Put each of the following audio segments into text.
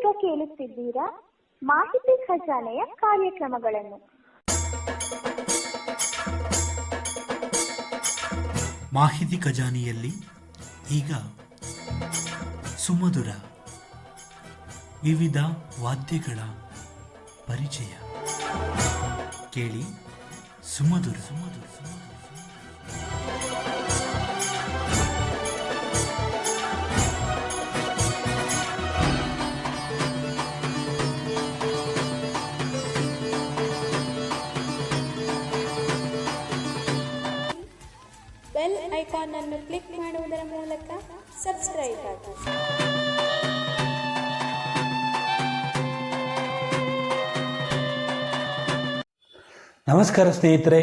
ನೀವೀಗ ಕೇಳುತ್ತಿದ್ದೀರಾ ಮಾಹಿತಿ ಖಜಾನೆಯ ಕಾರ್ಯಕ್ರಮಗಳನ್ನು. ಮಾಹಿತಿ ಖಜಾನೆಯಲ್ಲಿ ಈಗ ಸುಮಧುರ ವಿವಿಧ ವಾದ್ಯಗಳ ಪರಿಚಯ ಕೇಳಿ. ಸುಮಧುರ ಸುಮಧುರ ಬೆಲ್ ಐಕಾನ್ ಅನ್ನು ಕ್ಲಿಕ್ ಮಾಡುವುದರ ಮೂಲಕ ಸಬ್ಸ್ಕ್ರೈಬ್ ಆಗಿ. ನಮಸ್ಕಾರ ಸ್ನೇಹಿತರೆ,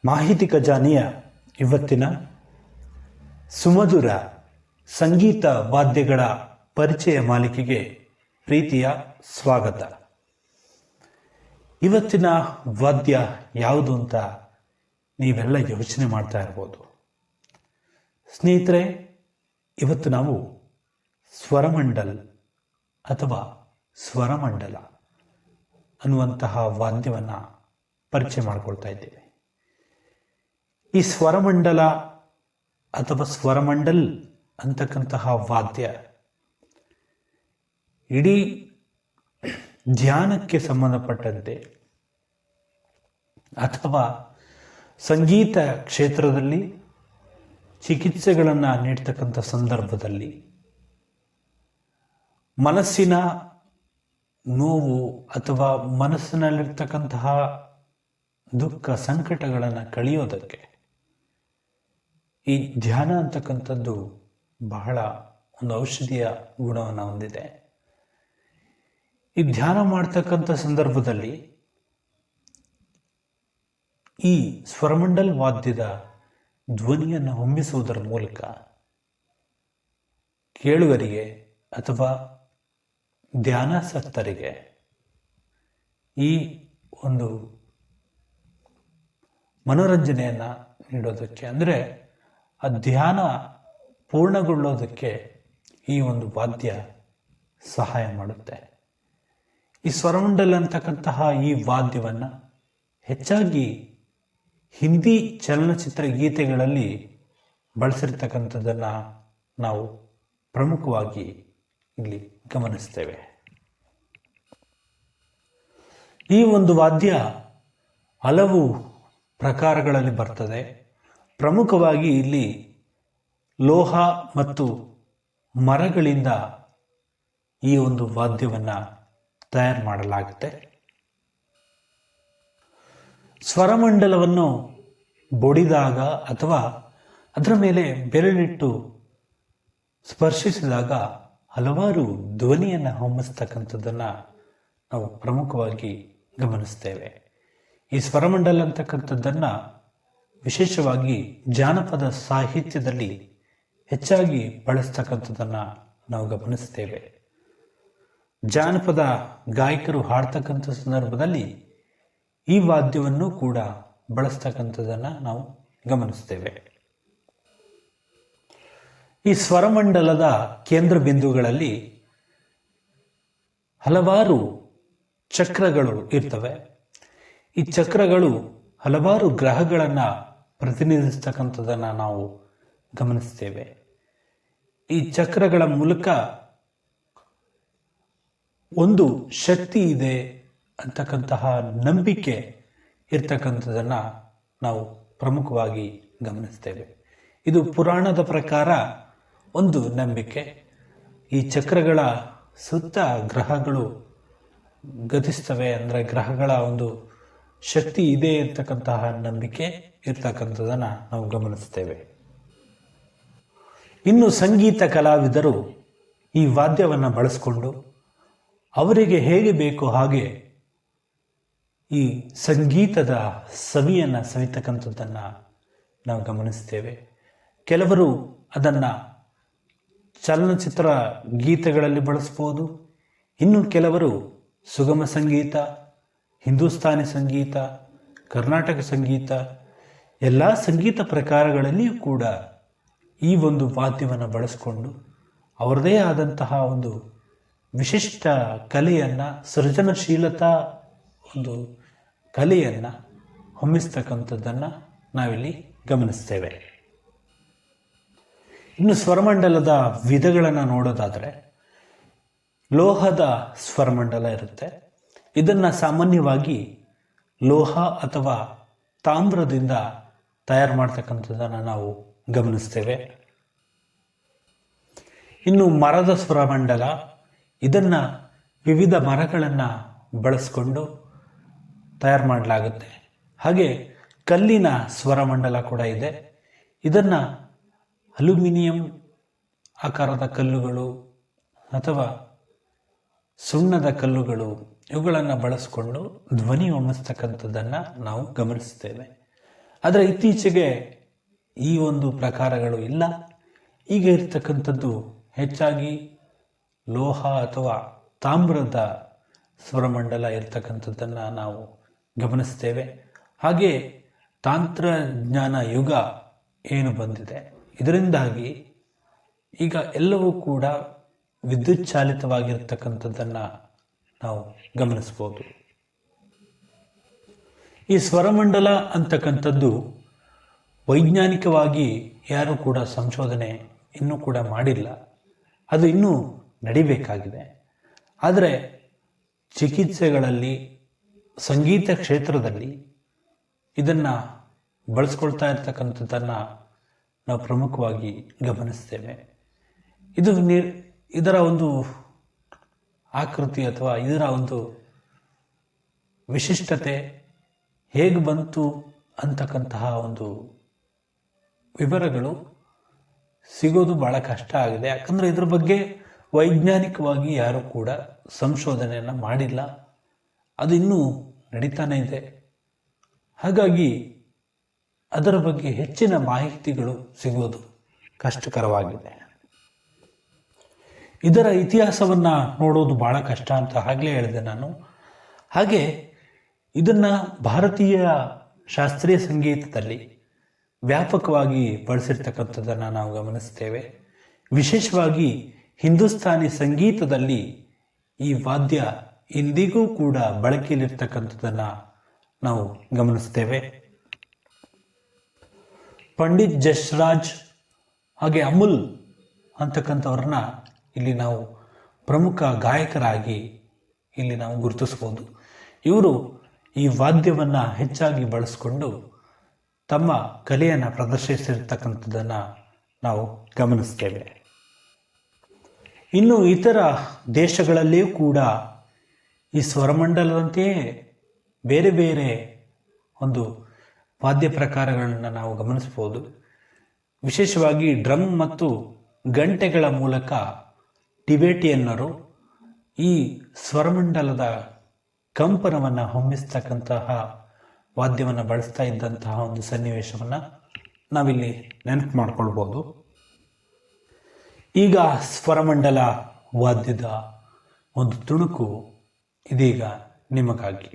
ಮಾಹಿತಿ ಖಜಾನೆಯ ಇವತ್ತಿನ ಸುಮಧುರ ಸಂಗೀತ ವಾದ್ಯಗಳ ಪರಿಚಯ ಮಾಲಿಕೆಗೆ ಪ್ರೀತಿಯ ಸ್ವಾಗತ. ಇವತ್ತಿನ ವಾದ್ಯ ಯಾವುದು ಅಂತ ನೀವೆಲ್ಲ ಯೋಚನೆ ಮಾಡ್ತಾ ಇರ್ಬೋದು. ಸ್ನೇಹಿತರೆ, ಇವತ್ತು ನಾವು ಸ್ವರಮಂಡಲ್ ಅಥವಾ ಸ್ವರಮಂಡಲ ಅನ್ನುವಂತಹ ವಾದ್ಯವನ್ನು ಪರಿಚಯ ಮಾಡಿಕೊಳ್ತಾ ಇದ್ದೇವೆ. ಈ ಸ್ವರಮಂಡಲ ಅಥವಾ ಸ್ವರಮಂಡಲ್ ಅಂತಕ್ಕಂತಹ ವಾದ್ಯ ಇಡೀ ಧ್ಯಾನಕ್ಕೆ ಸಂಬಂಧಪಟ್ಟಂತೆ ಅಥವಾ ಸಂಗೀತ ಕ್ಷೇತ್ರದಲ್ಲಿ ಚಿಕಿತ್ಸೆಗಳನ್ನು ನೀಡ್ತಕ್ಕಂಥ ಸಂದರ್ಭದಲ್ಲಿ ಮನಸ್ಸಿನ ನೋವು ಅಥವಾ ಮನಸ್ಸಿನಲ್ಲಿರ್ತಕ್ಕಂತಹ ದುಃಖ ಸಂಕಟಗಳನ್ನು ಕಳೆಯೋದಕ್ಕೆ ಈ ಧ್ಯಾನ ಅಂತಕ್ಕಂಥದ್ದು ಬಹಳ ಒಂದು ಔಷಧಿಯ ಗುಣವನ್ನು ಹೊಂದಿದೆ. ಈ ಧ್ಯಾನ ಮಾಡ್ತಕ್ಕಂಥ ಸಂದರ್ಭದಲ್ಲಿ ಈ ಸ್ವರಮಂಡಲ್ ವಾದ್ಯದ ಧ್ವನಿಯನ್ನು ಹೊಮ್ಮಿಸುವುದರ ಮೂಲಕ ಕೇಳುಗರಿಗೆ ಅಥವಾ ಧ್ಯಾನಾಸಕ್ತರಿಗೆ ಈ ಒಂದು ಮನೋರಂಜನೆಯನ್ನು ನೀಡೋದಕ್ಕೆ, ಅಂದರೆ ಆ ಧ್ಯಾನ ಪೂರ್ಣಗೊಳ್ಳೋದಕ್ಕೆ ಈ ಒಂದು ವಾದ್ಯ ಸಹಾಯ ಮಾಡುತ್ತೆ. ಈ ಸ್ವರಮಂಡಲ್ ಅಂತಕ್ಕಂತಹ ಈ ವಾದ್ಯವನ್ನು ಹೆಚ್ಚಾಗಿ ಹಿಂದಿ ಚಲನಚಿತ್ರ ಗೀತೆಗಳಲ್ಲಿ ಬಳಸಿರ್ತಕ್ಕಂಥದ್ದನ್ನು ನಾವು ಪ್ರಮುಖವಾಗಿ ಇಲ್ಲಿ ಗಮನಿಸ್ತೇವೆ. ಈ ಒಂದು ವಾದ್ಯ ಹಲವು ಪ್ರಕಾರಗಳಲ್ಲಿ ಬರ್ತದೆ. ಪ್ರಮುಖವಾಗಿ ಇಲ್ಲಿ ಲೋಹ ಮತ್ತು ಮರಗಳಿಂದ ಈ ಒಂದು ವಾದ್ಯವನ್ನು ತಯಾರು ಮಾಡಲಾಗುತ್ತೆ. ಸ್ವರಮಂಡಲವನ್ನು ಬಡಿದಾಗ ಅಥವಾ ಅದರ ಮೇಲೆ ಬೆರಳಿಟ್ಟು ಸ್ಪರ್ಶಿಸಿದಾಗ ಹಲವಾರು ಧ್ವನಿಯನ್ನು ಹೊಮ್ಮಿಸ್ತಕ್ಕಂಥದ್ದನ್ನು ನಾವು ಪ್ರಮುಖವಾಗಿ ಗಮನಿಸ್ತೇವೆ. ಈ ಸ್ವರಮಂಡಲ ಅಂತಕ್ಕಂಥದ್ದನ್ನು ವಿಶೇಷವಾಗಿ ಜಾನಪದ ಸಾಹಿತ್ಯದಲ್ಲಿ ಹೆಚ್ಚಾಗಿ ಬಳಸ್ತಕ್ಕಂಥದ್ದನ್ನು ನಾವು ಗಮನಿಸ್ತೇವೆ. ಜಾನಪದ ಗಾಯಕರು ಹಾಡ್ತಕ್ಕಂಥ ಸಂದರ್ಭದಲ್ಲಿ ಈ ವಾದ್ಯವನ್ನು ಕೂಡ ಬಳಸ್ತಕ್ಕಂಥದ್ದನ್ನು ನಾವು ಗಮನಿಸ್ತೇವೆ. ಈ ಸ್ವರಮಂಡಲದ ಕೇಂದ್ರ ಬಿಂದುಗಳಲ್ಲಿ ಹಲವಾರು ಚಕ್ರಗಳು ಇರ್ತವೆ. ಈ ಚಕ್ರಗಳು ಹಲವಾರು ಗ್ರಹಗಳನ್ನು ಪ್ರತಿನಿಧಿಸ್ತಕ್ಕಂಥದ್ದನ್ನು ನಾವು ಗಮನಿಸ್ತೇವೆ. ಈ ಚಕ್ರಗಳ ಮೂಲಕ ಒಂದು ಶಕ್ತಿ ಇದೆ ಅಂತಕ್ಕಂತಹ ನಂಬಿಕೆ ಇರ್ತಕ್ಕಂಥದ್ದನ್ನು ನಾವು ಪ್ರಮುಖವಾಗಿ ಗಮನಿಸ್ತೇವೆ. ಇದು ಪುರಾಣದ ಪ್ರಕಾರ ಒಂದು ನಂಬಿಕೆ. ಈ ಚಕ್ರಗಳ ಸುತ್ತ ಗ್ರಹಗಳು ಗತಿಸ್ತವೆ, ಅಂದರೆ ಗ್ರಹಗಳ ಒಂದು ಶಕ್ತಿ ಇದೆ ಅಂತಕ್ಕಂತಹ ನಂಬಿಕೆ ಇರ್ತಕ್ಕಂಥದ್ದನ್ನು ನಾವು ಗಮನಿಸ್ತೇವೆ. ಇನ್ನು ಸಂಗೀತ ಕಲಾವಿದರು ಈ ವಾದ್ಯವನ್ನು ಬಳಸಿಕೊಂಡು ಅವರಿಗೆ ಹೇಗೆ ಬೇಕೋ ಹಾಗೆ ಈ ಸಂಗೀತದ ಸವಿಯನ್ನು ಸವಿತಕ್ಕಂಥದ್ದನ್ನು ನಾವು ಗಮನಿಸ್ತೇವೆ. ಕೆಲವರು ಅದನ್ನು ಚಲನಚಿತ್ರ ಗೀತೆಗಳಲ್ಲಿ ಬಳಸ್ಬೋದು. ಇನ್ನು ಕೆಲವರು ಸುಗಮ ಸಂಗೀತ, ಹಿಂದೂಸ್ತಾನಿ ಸಂಗೀತ, ಕರ್ನಾಟಕ ಸಂಗೀತ, ಎಲ್ಲ ಸಂಗೀತ ಪ್ರಕಾರಗಳಲ್ಲಿಯೂ ಕೂಡ ಈ ಒಂದು ವಾದ್ಯವನ್ನು ಬಳಸಿಕೊಂಡು ಅವರದೇ ಆದಂತಹ ಒಂದು ವಿಶಿಷ್ಟ ಕಲೆಯನ್ನು, ಸೃಜನಶೀಲತಾ ಒಂದು ಕಲೆಯನ್ನು ಹೊಮ್ಮಿಸ್ತಕ್ಕಂಥದ್ದನ್ನು ನಾವಿಲ್ಲಿ ಗಮನಿಸ್ತೇವೆ. ಇನ್ನು ಸ್ವರಮಂಡಲದ ವಿಧಗಳನ್ನು ನೋಡೋದಾದರೆ, ಲೋಹದ ಸ್ವರಮಂಡಲ ಇರುತ್ತೆ. ಇದನ್ನು ಸಾಮಾನ್ಯವಾಗಿ ಲೋಹ ಅಥವಾ ತಾಮ್ರದಿಂದ ತಯಾರು ಮಾಡ್ತಕ್ಕಂಥದ್ದನ್ನು ನಾವು ಗಮನಿಸ್ತೇವೆ. ಇನ್ನು ಮರದ ಸ್ವರಮಂಡಲ, ಇದನ್ನು ವಿವಿಧ ಮರಗಳನ್ನು ಬಳಸಿಕೊಂಡು ತಯಾರು ಮಾಡಲಾಗುತ್ತೆ. ಹಾಗೆ ಕಲ್ಲಿನ ಸ್ವರಮಂಡಲ ಕೂಡ ಇದೆ. ಇದನ್ನು ಅಲ್ಯೂಮಿನಿಯಂ ಆಕಾರದ ಕಲ್ಲುಗಳು ಅಥವಾ ಸುಣ್ಣದ ಕಲ್ಲುಗಳು ಇವುಗಳನ್ನು ಬಳಸಿಕೊಂಡು ಧ್ವನಿ ಹೊಮ್ಮಿಸ್ತಕ್ಕಂಥದ್ದನ್ನು ನಾವು ಗಮನಿಸ್ತೇವೆ. ಆದರೆ ಇತ್ತೀಚೆಗೆ ಈ ಒಂದು ಪ್ರಕಾರಗಳು ಇಲ್ಲ. ಈಗ ಇರ್ತಕ್ಕಂಥದ್ದು ಹೆಚ್ಚಾಗಿ ಲೋಹ ಅಥವಾ ತಾಮ್ರದ ಸ್ವರಮಂಡಲ ಇರ್ತಕ್ಕಂಥದ್ದನ್ನು ನಾವು ಗಮನಿಸ್ತೇವೆ. ಹಾಗೆ ತಂತ್ರಜ್ಞಾನ ಯುಗ ಏನು ಬಂದಿದೆ, ಇದರಿಂದಾಗಿ ಈಗ ಎಲ್ಲವೂ ಕೂಡ ವಿದ್ಯುತ್ ಚಾಲಿತವಾಗಿರ್ತಕ್ಕಂಥದ್ದನ್ನು ನಾವು ಗಮನಿಸ್ಬೋದು. ಈ ಸ್ವರಮಂಡಲ ಅಂತಕ್ಕಂಥದ್ದು ವೈಜ್ಞಾನಿಕವಾಗಿ ಯಾರೂ ಕೂಡ ಸಂಶೋಧನೆ ಇನ್ನೂ ಕೂಡ ಮಾಡಿಲ್ಲ. ಅದು ಇನ್ನೂ ನಡಿಬೇಕಾಗಿದೆ. ಆದರೆ ಚಿಕಿತ್ಸೆಗಳಲ್ಲಿ, ಸಂಗೀತ ಕ್ಷೇತ್ರದಲ್ಲಿ ಇದನ್ನು ಬಳಸ್ಕೊಳ್ತಾ ಇರ್ತಕ್ಕಂಥದ್ದನ್ನು ನಾವು ಪ್ರಮುಖವಾಗಿ ಗಮನಿಸ್ತೇವೆ. ಇದರ ಒಂದು ಆಕೃತಿ ಅಥವಾ ಇದರ ಒಂದು ವಿಶಿಷ್ಟತೆ ಹೇಗೆ ಬಂತು ಅಂತಕ್ಕಂತಹ ಒಂದು ವಿವರಗಳು ಸಿಗೋದು ಬಹಳ ಕಷ್ಟ ಆಗಿದೆ. ಯಾಕಂದರೆ ಇದ್ರ ಬಗ್ಗೆ ವೈಜ್ಞಾನಿಕವಾಗಿ ಯಾರೂ ಕೂಡ ಸಂಶೋಧನೆಯನ್ನು ಮಾಡಿಲ್ಲ. ಅದು ಇನ್ನೂ ನಡೀತಾನೆ ಇದೆ. ಹಾಗಾಗಿ ಅದರ ಬಗ್ಗೆ ಹೆಚ್ಚಿನ ಮಾಹಿತಿಗಳು ಸಿಗೋದು ಕಷ್ಟಕರವಾಗಿದೆ. ಇದರ ಇತಿಹಾಸವನ್ನು ನೋಡೋದು ಬಹಳ ಕಷ್ಟ ಅಂತ ಆಗಲೇ ಹೇಳಿದೆ ನಾನು. ಹಾಗೆ ಇದನ್ನು ಭಾರತೀಯ ಶಾಸ್ತ್ರೀಯ ಸಂಗೀತದಲ್ಲಿ ವ್ಯಾಪಕವಾಗಿ ಬಳಸಿರ್ತಕ್ಕಂಥದ್ದನ್ನು ನಾವು ಗಮನಿಸ್ತೇವೆ. ವಿಶೇಷವಾಗಿ ಹಿಂದೂಸ್ತಾನಿ ಸಂಗೀತದಲ್ಲಿ ಈ ವಾದ್ಯ ಇಂದಿಗೂ ಕೂಡ ಬಳಕೆಯಲ್ಲಿರ್ತಕ್ಕಂಥದ್ದನ್ನು ನಾವು ಗಮನಿಸ್ತೇವೆ. ಪಂಡಿತ್ ಜಸ್ರಾಜ್ ಹಾಗೆ ಅಮುಲ್ ಅಂತಕ್ಕಂಥವ್ರನ್ನ ಇಲ್ಲಿ ನಾವು ಪ್ರಮುಖ ಗಾಯಕರಾಗಿ ಇಲ್ಲಿ ನಾವು ಗುರುತಿಸ್ಬೋದು. ಇವರು ಈ ವಾದ್ಯವನ್ನು ಹೆಚ್ಚಾಗಿ ಬಳಸಿಕೊಂಡು ತಮ್ಮ ಕಲೆಯನ್ನು ಪ್ರದರ್ಶಿಸಿರ್ತಕ್ಕಂಥದ್ದನ್ನು ನಾವು ಗಮನಿಸ್ತೇವೆ. ಇನ್ನು ಇತರ ದೇಶಗಳಲ್ಲಿಯೂ ಕೂಡ ಈ ಸ್ವರಮಂಡಲದಂತೆಯೇ ಬೇರೆ ಬೇರೆ ಒಂದು ವಾದ್ಯ ಪ್ರಕಾರಗಳನ್ನು ನಾವು ಗಮನಿಸ್ಬೋದು. ವಿಶೇಷವಾಗಿ ಡ್ರಮ್ ಮತ್ತು ಗಂಟೆಗಳ ಮೂಲಕ ಟಿಬೆಟಿಯನ್ನರು ಈ ಸ್ವರಮಂಡಲದ ಕಂಪನವನ್ನು ಹೊಮ್ಮಿಸ್ತಕ್ಕಂತಹ ವಾದ್ಯವನ್ನು ಬಳಸ್ತಾ ಇದ್ದಂತಹ ಒಂದು ಸನ್ನಿವೇಶವನ್ನು ನಾವಿಲ್ಲಿ ನೆನಪು ಮಾಡಿಕೊಳ್ಬೋದು. ಈಗ ಸ್ವರಮಂಡಲ ವಾದ್ಯದ ಒಂದು ತುಣುಕು ಇದೀಗ ನಿಮಗಾಗಿ.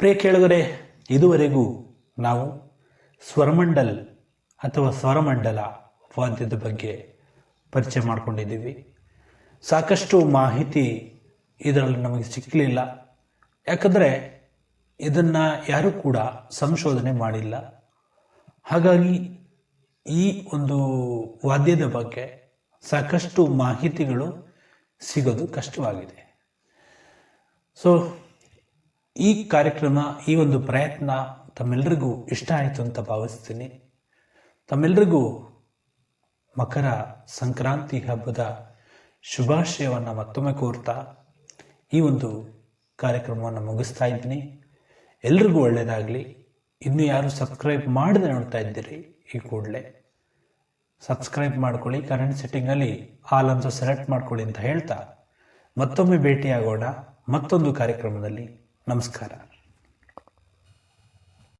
ಪ್ರಿಯ ಕೇಳುಗರೆ, ಇದುವರೆಗೂ ನಾವು ಸ್ವರಮಂಡಲ್ ಅಥವಾ ಸ್ವರಮಂಡಲ ವಾದ್ಯದ ಬಗ್ಗೆ ಪರಿಚಯ ಮಾಡಿಕೊಂಡಿದ್ದೀವಿ. ಸಾಕಷ್ಟು ಮಾಹಿತಿ ಇದರಲ್ಲಿ ನಮಗೆ ಸಿಕ್ಕಲಿಲ್ಲ. ಯಾಕಂದರೆ ಇದನ್ನು ಯಾರೂ ಕೂಡ ಸಂಶೋಧನೆ ಮಾಡಿಲ್ಲ. ಹಾಗಾಗಿ ಈ ಒಂದು ವಾದ್ಯದ ಬಗ್ಗೆ ಸಾಕಷ್ಟು ಮಾಹಿತಿಗಳು ಸಿಗೋದು ಕಷ್ಟವಾಗಿದೆ. ಸೊ ಈ ಕಾರ್ಯಕ್ರಮ, ಈ ಒಂದು ಪ್ರಯತ್ನ ತಮ್ಮೆಲ್ಲರಿಗೂ ಇಷ್ಟ ಆಯಿತು ಅಂತ ಭಾವಿಸ್ತೀನಿ. ತಮ್ಮೆಲ್ಲರಿಗೂ ಮಕರ ಸಂಕ್ರಾಂತಿ ಹಬ್ಬದ ಶುಭಾಶಯವನ್ನು ಮತ್ತೊಮ್ಮೆ ಕೋರ್ತಾ ಈ ಒಂದು ಕಾರ್ಯಕ್ರಮವನ್ನು ಮುಗಿಸ್ತಾ ಇದ್ದೀನಿ. ಎಲ್ರಿಗೂ ಒಳ್ಳೆಯದಾಗಲಿ. ಇನ್ನೂ ಯಾರು ಸಬ್ಸ್ಕ್ರೈಬ್ ಮಾಡದೆ ನೋಡ್ತಾ ಇದ್ದೀರಿ, ಈ ಕೂಡಲೇ ಸಬ್ಸ್ಕ್ರೈಬ್ ಮಾಡ್ಕೊಳ್ಳಿ. ಕರೆಂಟ್ ಸೆಟ್ಟಿಂಗಲ್ಲಿ ಆಲ್ ಅಂತ ಸೆಲೆಕ್ಟ್ ಮಾಡ್ಕೊಳ್ಳಿ ಅಂತ ಹೇಳ್ತಾ ಮತ್ತೊಮ್ಮೆ ಭೇಟಿಯಾಗೋಣ ಮತ್ತೊಂದು ಕಾರ್ಯಕ್ರಮದಲ್ಲಿ. ನಮಸ್ಕಾರ.